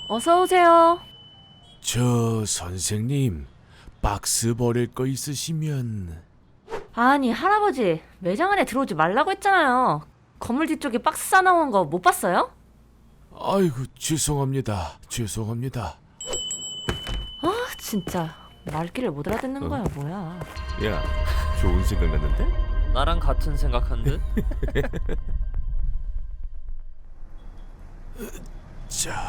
어서 오세요. 저 선생님, 박스 버릴 거 있으시면. 아니, 할아버지, 매장 안에 들어오지 말라고 했잖아요. 건물 뒤쪽에 박스 싸놓은 거 못 봤어요? 아이고, 죄송합니다. 아, 진짜 말귀를 못 알아듣는 거야, 뭐야. 야, 좋은 생각 났는데? 나랑 같은 생각한 듯? 자.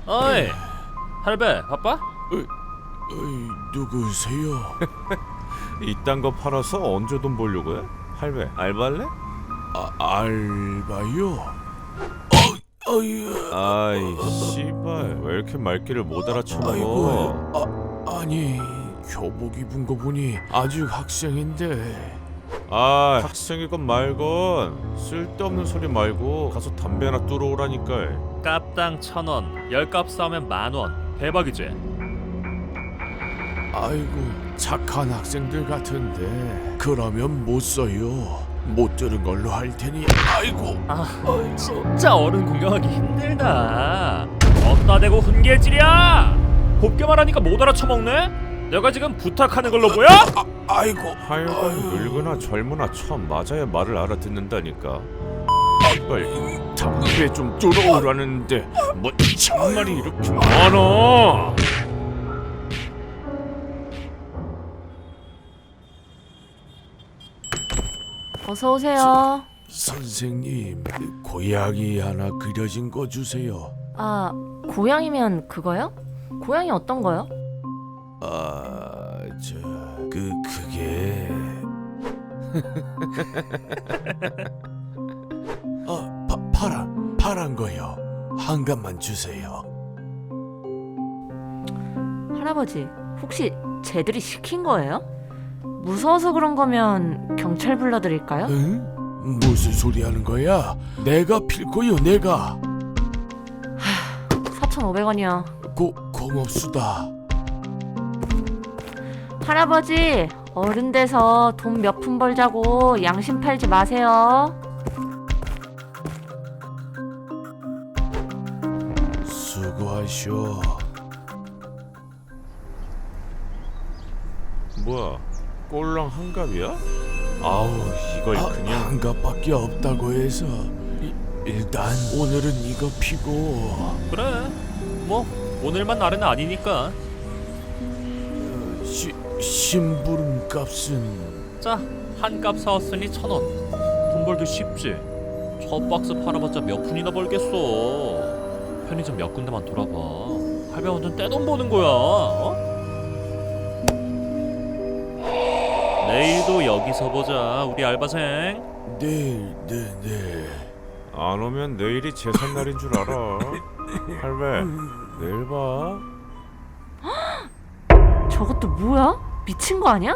어이, 할배 바빠? 누구세요? 이딴 거 팔아서 언제 돈 벌려고 해? 할배, 알바할래? 알바요? 아이, 씨발, 왜 이렇게 말귀를 못 알아쳐먹어? 아니, 교복 입은 거 보니 아직 학생인데. 학생이건 말건 쓸데없는 소리 말고 가서 담배나 뚫어 오라니까. 값당 1,000원, 열값 싸우면 10,000원. 대박이지? 아이고, 착한 학생들 같은데. 그러면 못 써요. 못 들은 걸로 할 테니. 아이고. 진짜 어른 공경하기 힘들다. 어디다 대고 훈계질이야. 곱게 말하니까 못 알아쳐먹네? 내가 지금 부탁하는 걸로 보여? 아이고. 하여간 늙으나 젊으나 처음 맞아야 말을 알아듣는다니까. 빨리 담배 좀 뚫어오라는데 뭔 참말이 이렇게 많아. 어서 오세요. 선생님, 고양이 하나 그려진 거 주세요. 아, 고양이면 그거요? 고양이 어떤 거요? 그게 파란 거요. 한 값만 주세요. 할아버지, 혹시 쟤들이 시킨 거예요? 무서워서 그런 거면 경찰 불러드릴까요? 응? 무슨 소리 하는 거야? 내가 필 거요, 내가. 4,500원이요. 고맙수다. 할아버지, 어른 돼서 돈 몇 푼 벌자고 양심 팔지 마세요. 수고하쇼. 뭐야, 꼴랑 한 값이야? 아우, 이걸 그냥 한 값밖에 없다고 해서 일단 오늘은 이거 피고. 그래. 뭐 오늘만 날은 아니니까. 심부름 값은. 자, 한 값 사왔으니 1,000원. 돈 벌기 쉽지? 첫 박스 팔아봤자 몇 푼이나 벌겠어. 편의점 몇 군데만 돌아봐. 할배 완전 떼돈 버는 거야. 어? 내일도 여기서 보자, 우리 알바생. 네. 안 오면 내일이 제삿날인 줄 알아. 할배, 내일 봐. 저것도 뭐야? 미친 거 아니야?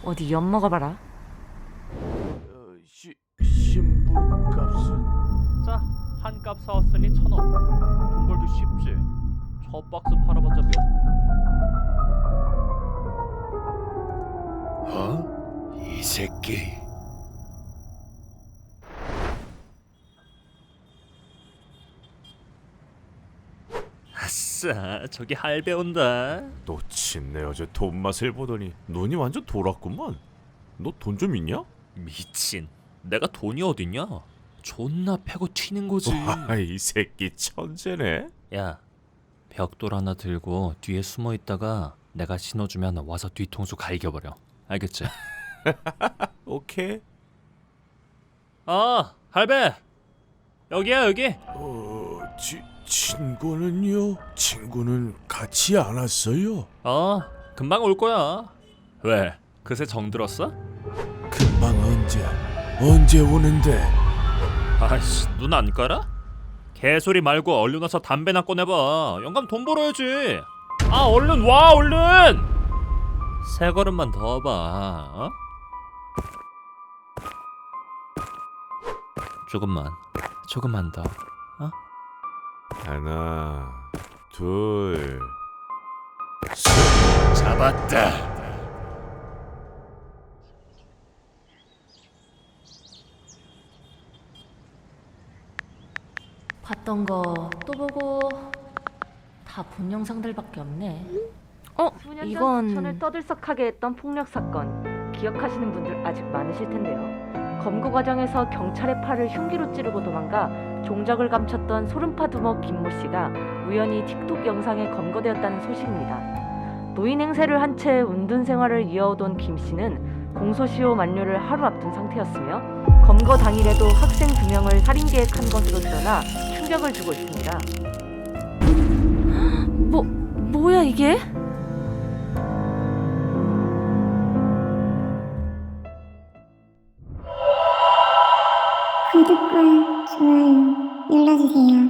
어디 엿 먹어봐라. 심부름 값은. 자, 한 값 사왔으니 1,000원. 돈 벌기 쉽지? 첫 박스 팔아봤자 몇... 이 새끼. 아싸, 저기 할배 온다. 놓친 내 어제 돈 맛을 보더니 눈이 완전 돌았구만. 너 돈 좀 있냐? 미친, 내가 돈이 어딨냐? 존나 패고 튀는 거지. 와, 이 새끼 천재네. 야, 벽돌 하나 들고 뒤에 숨어 있다가 내가 신호주면 와서 뒤통수 갈겨버려. 알겠지? 오케이. 아, 할배. 여기야, 여기. 친구는요? 친구는 같이 안 왔어요? 금방 올 거야. 왜? 그새 정들었어? 금방 언제 오는데? 아이씨, 눈 안 깔아? 개소리 말고 얼른 와서 담배나 꺼내봐. 영감 돈 벌어야지. 아, 얼른 와, 얼른. 세 걸음만 더 와봐. 어? 조금만 더. 어? 하나, 둘, 잡았다. 봤던 거 또 보고 다 본 영상들밖에 없네. 수년 전 이건 떠들썩하게 했던 폭력 사건 기억하시는 분들 아직 많으실 텐데요. 검거 과정에서 경찰의 팔을 흉기로 찌르고 도망가 종적을 감췄던 소름파 두목 김모 씨가 우연히 틱톡 영상에 검거되었다는 소식입니다. 노인 행세를 한 채 운둔 생활을 이어오던 김 씨는 공소시효 만료를 하루 앞둔 상태였으며 검거 당일에도 학생 2명을 살인 계획한 것으로 드러나 충격을 주고 있습니다. 뭐야 이게? 구독과 좋아요 눌러주세요.